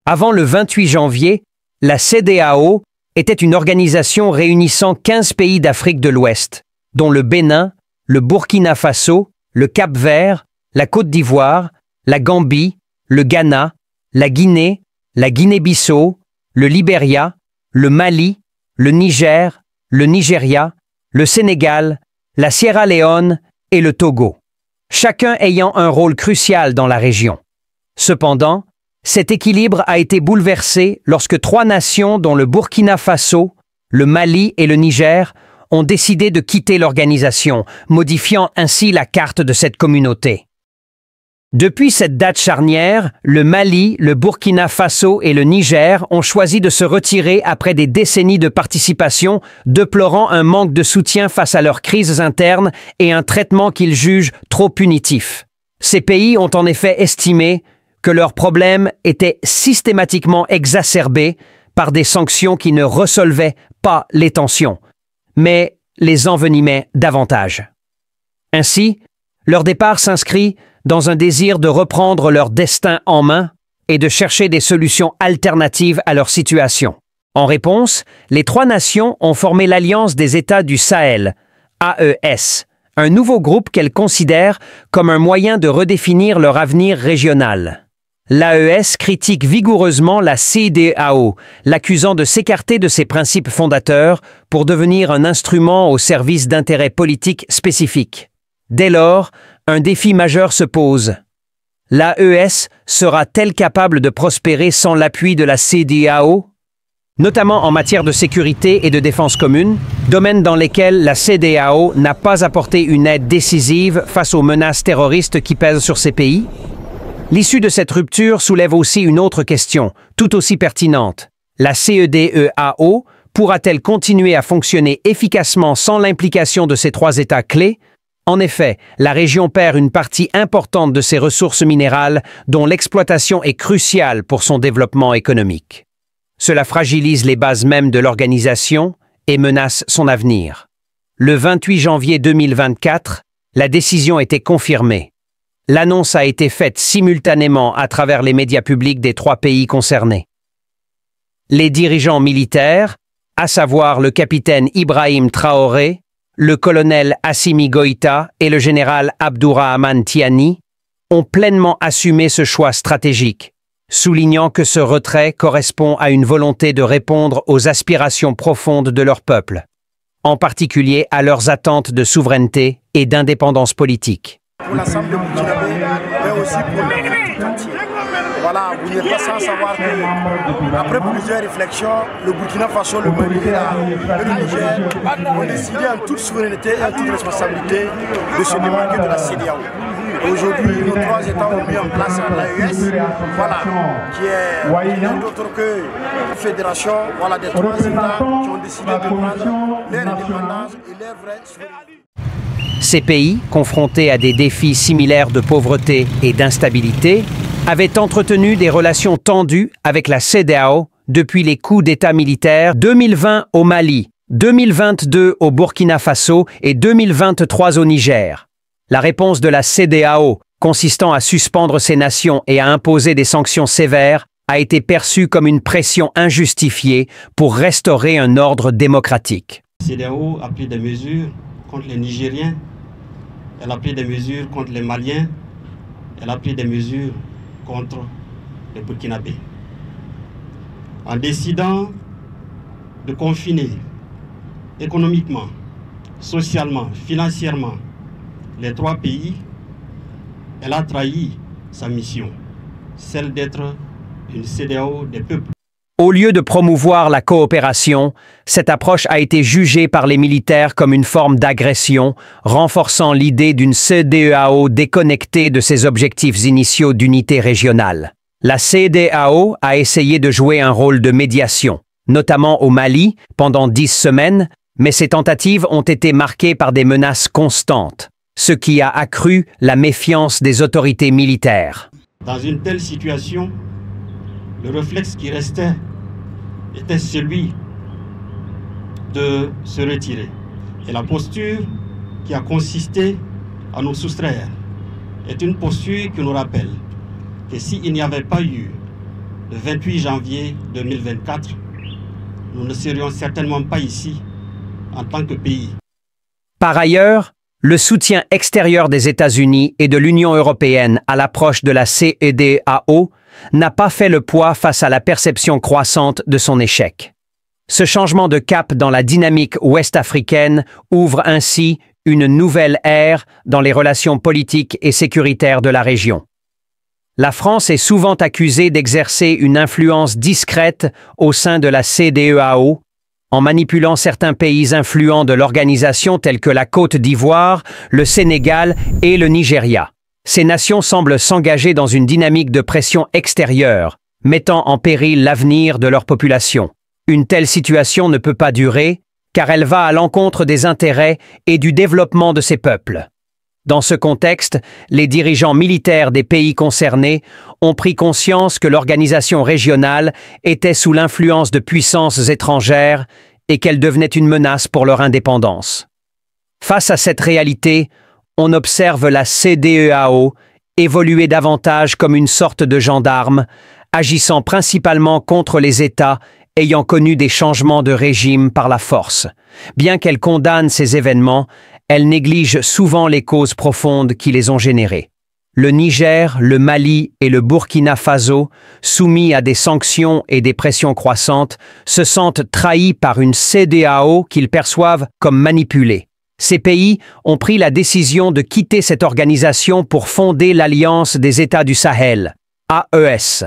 Avant le 28 janvier, la CEDEAO était une organisation réunissant 15 pays d'Afrique de l'Ouest, dont le Bénin, le Burkina Faso, le Cap-Vert, la Côte d'Ivoire, la Gambie, le Ghana, la Guinée, la Guinée-Bissau, le Libéria, le Mali, le Niger, le Nigeria, le Sénégal, la Sierra Leone et le Togo, chacun ayant un rôle crucial dans la région. Cependant, cet équilibre a été bouleversé lorsque 3 nations, dont le Burkina Faso, le Mali et le Niger, ont décidé de quitter l'organisation, modifiant ainsi la carte de cette communauté. Depuis cette date charnière, le Mali, le Burkina Faso et le Niger ont choisi de se retirer après des décennies de participation, déplorant un manque de soutien face à leurs crises internes et un traitement qu'ils jugent trop punitif. Ces pays ont en effet estimé que leurs problèmes étaient systématiquement exacerbés par des sanctions qui ne resolvaient pas les tensions, mais les envenimaient davantage. Ainsi, leur départ s'inscrit dans un désir de reprendre leur destin en main et de chercher des solutions alternatives à leur situation. En réponse, les 3 nations ont formé l'Alliance des États du Sahel, AES, un nouveau groupe qu'elles considèrent comme un moyen de redéfinir leur avenir régional. L'AES critique vigoureusement la CEDEAO, l'accusant de s'écarter de ses principes fondateurs pour devenir un instrument au service d'intérêts politiques spécifiques. Dès lors, un défi majeur se pose. L'AES sera-t-elle capable de prospérer sans l'appui de la CEDEAO? Notamment en matière de sécurité et de défense commune, domaines dans lesquels la CEDEAO n'a pas apporté une aide décisive face aux menaces terroristes qui pèsent sur ces pays? L'issue de cette rupture soulève aussi une autre question, tout aussi pertinente. La CEDEAO pourra-t-elle continuer à fonctionner efficacement sans l'implication de ces 3 États clés? En effet, la région perd une partie importante de ses ressources minérales dont l'exploitation est cruciale pour son développement économique. Cela fragilise les bases mêmes de l'organisation et menace son avenir. Le 28 janvier 2024, la décision était confirmée. L'annonce a été faite simultanément à travers les médias publics des 3 pays concernés. Les dirigeants militaires, à savoir le capitaine Ibrahim Traoré, le colonel Assimi Goïta et le général Abdourahmane Tiani, ont pleinement assumé ce choix stratégique, soulignant que ce retrait correspond à une volonté de répondre aux aspirations profondes de leur peuple, en particulier à leurs attentes de souveraineté et d'indépendance politique. Pour l'ensemble des Burkinabés, mais aussi pour l'Afrique tout entière. Voilà, vous n'êtes pas sans savoir qu'après plusieurs réflexions, le Burkina Faso, le Mali et le Niger ont décidé en toute souveraineté et en toute responsabilité de se démarquer de la CEDEAO. Aujourd'hui, nos 3 États ont mis en place l'AES, voilà, qui est rien d'autre que une fédération, voilà, des 3 États qui ont décidé de prendre leur indépendance et leur vraie souveraineté. Ces pays, confrontés à des défis similaires de pauvreté et d'instabilité, avaient entretenu des relations tendues avec la CEDEAO depuis les coups d'État militaires 2020 au Mali, 2022 au Burkina Faso et 2023 au Niger. La réponse de la CEDEAO, consistant à suspendre ces nations et à imposer des sanctions sévères, a été perçue comme une pression injustifiée pour restaurer un ordre démocratique. La CEDEAO a pris des mesures contre les Nigériens, elle a pris des mesures contre les Maliens, elle a pris des mesures contre les Burkinabés. En décidant de confiner économiquement, socialement, financièrement les 3 pays, elle a trahi sa mission, celle d'être une CEDEAO des peuples. Au lieu de promouvoir la coopération, cette approche a été jugée par les militaires comme une forme d'agression, renforçant l'idée d'une CEDEAO déconnectée de ses objectifs initiaux d'unité régionale. La CEDEAO a essayé de jouer un rôle de médiation, notamment au Mali, pendant 10 semaines, mais ces tentatives ont été marquées par des menaces constantes, ce qui a accru la méfiance des autorités militaires. Dans une telle situation, le réflexe qui restait était celui de se retirer. Et la posture qui a consisté à nous soustraire est une posture qui nous rappelle que s'il n'y avait pas eu le 28 janvier 2024, nous ne serions certainement pas ici en tant que pays. Par ailleurs, le soutien extérieur des États-Unis et de l'Union européenne à l'approche de la CEDEAO n'a pas fait le poids face à la perception croissante de son échec. Ce changement de cap dans la dynamique ouest-africaine ouvre ainsi une nouvelle ère dans les relations politiques et sécuritaires de la région. La France est souvent accusée d'exercer une influence discrète au sein de la CEDEAO, en manipulant certains pays influents de l'organisation tels que la Côte d'Ivoire, le Sénégal et le Nigeria. Ces nations semblent s'engager dans une dynamique de pression extérieure, mettant en péril l'avenir de leur population. Une telle situation ne peut pas durer, car elle va à l'encontre des intérêts et du développement de ces peuples. Dans ce contexte, les dirigeants militaires des pays concernés ont pris conscience que l'organisation régionale était sous l'influence de puissances étrangères et qu'elle devenait une menace pour leur indépendance. Face à cette réalité, on observe la CEDEAO évoluer davantage comme une sorte de gendarme, agissant principalement contre les États ayant connu des changements de régime par la force. Bien qu'elle condamne ces événements, elle néglige souvent les causes profondes qui les ont générés. Le Niger, le Mali et le Burkina Faso, soumis à des sanctions et des pressions croissantes, se sentent trahis par une CEDEAO qu'ils perçoivent comme manipulée. Ces pays ont pris la décision de quitter cette organisation pour fonder l'Alliance des États du Sahel, AES.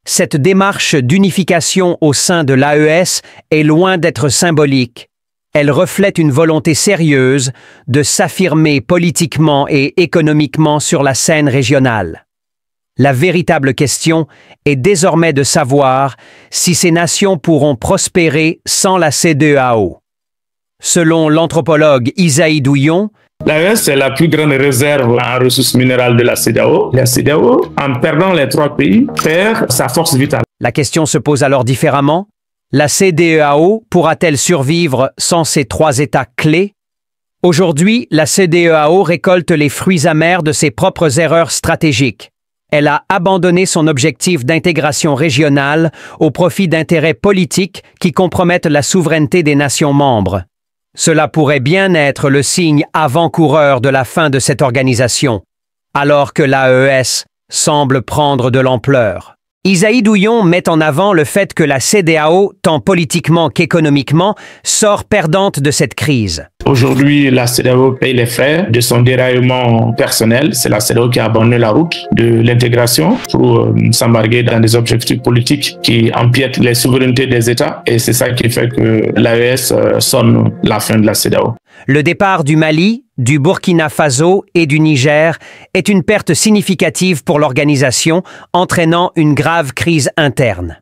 Cette démarche d'unification au sein de l'AES est loin d'être symbolique. Elle reflète une volonté sérieuse de s'affirmer politiquement et économiquement sur la scène régionale. La véritable question est désormais de savoir si ces nations pourront prospérer sans la CEDEAO. Selon l'anthropologue Isaïe Douillon, l'AES est la plus grande réserve en ressources minérales de la CEDEAO. La CEDEAO, en perdant les trois pays, perd sa force vitale. La question se pose alors différemment. La CEDEAO pourra-t-elle survivre sans ces trois États clés? Aujourd'hui, la CEDEAO récolte les fruits amers de ses propres erreurs stratégiques. Elle a abandonné son objectif d'intégration régionale au profit d'intérêts politiques qui compromettent la souveraineté des nations membres. Cela pourrait bien être le signe avant-coureur de la fin de cette organisation, alors que l'AES semble prendre de l'ampleur. Isaïe Douillon met en avant le fait que la CEDEAO, tant politiquement qu'économiquement, sort perdante de cette crise. Aujourd'hui, la CEDEAO paye les frais de son déraillement personnel. C'est la CEDEAO qui a abandonné la route de l'intégration pour s'embarquer dans des objectifs politiques qui empiètent les souverainetés des États. Et c'est ça qui fait que l'AES sonne la fin de la CEDEAO. Le départ du Mali, du Burkina Faso et du Niger est une perte significative pour l'organisation, entraînant une grave crise interne.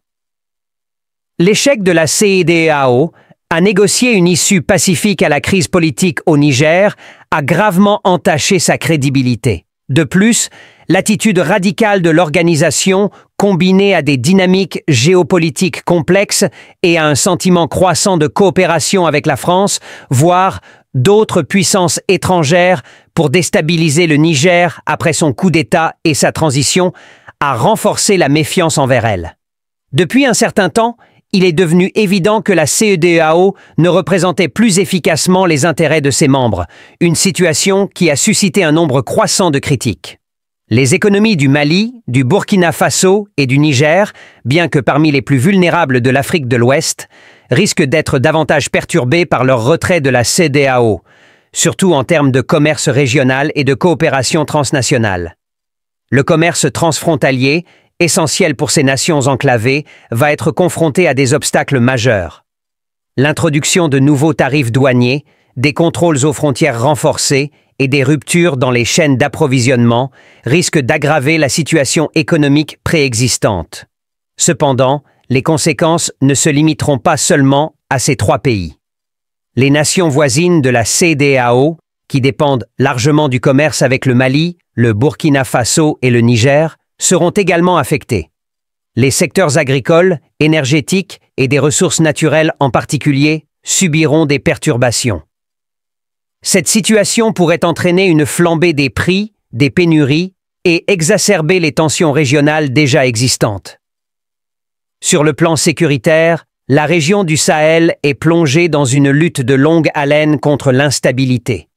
L'échec de la CEDEAO à négocier une issue pacifique à la crise politique au Niger a gravement entaché sa crédibilité. De plus, l'attitude radicale de l'organisation, combinée à des dynamiques géopolitiques complexes et à un sentiment croissant de coopération avec la France, voire d'autres puissances étrangères pour déstabiliser le Niger après son coup d'État et sa transition, a renforcé la méfiance envers elle. Depuis un certain temps, il est devenu évident que la CEDEAO ne représentait plus efficacement les intérêts de ses membres, une situation qui a suscité un nombre croissant de critiques. Les économies du Mali, du Burkina Faso et du Niger, bien que parmi les plus vulnérables de l'Afrique de l'Ouest, risquent d'être davantage perturbées par leur retrait de la CEDEAO, surtout en termes de commerce régional et de coopération transnationale. Le commerce transfrontalier, essentiel pour ces nations enclavées, va être confronté à des obstacles majeurs. L'introduction de nouveaux tarifs douaniers, des contrôles aux frontières renforcés et des ruptures dans les chaînes d'approvisionnement risquent d'aggraver la situation économique préexistante. Cependant, les conséquences ne se limiteront pas seulement à ces trois pays. Les nations voisines de la CEDEAO, qui dépendent largement du commerce avec le Mali, le Burkina Faso et le Niger, seront également affectés. Les secteurs agricoles, énergétiques et des ressources naturelles en particulier subiront des perturbations. Cette situation pourrait entraîner une flambée des prix, des pénuries et exacerber les tensions régionales déjà existantes. Sur le plan sécuritaire, la région du Sahel est plongée dans une lutte de longue haleine contre l'instabilité,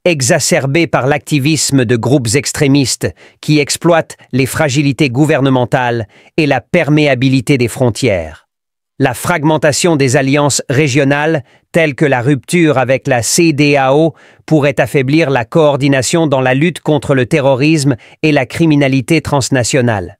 exacerbée par l'activisme de groupes extrémistes qui exploitent les fragilités gouvernementales et la perméabilité des frontières. La fragmentation des alliances régionales, telles que la rupture avec la CEDEAO, pourrait affaiblir la coordination dans la lutte contre le terrorisme et la criminalité transnationale.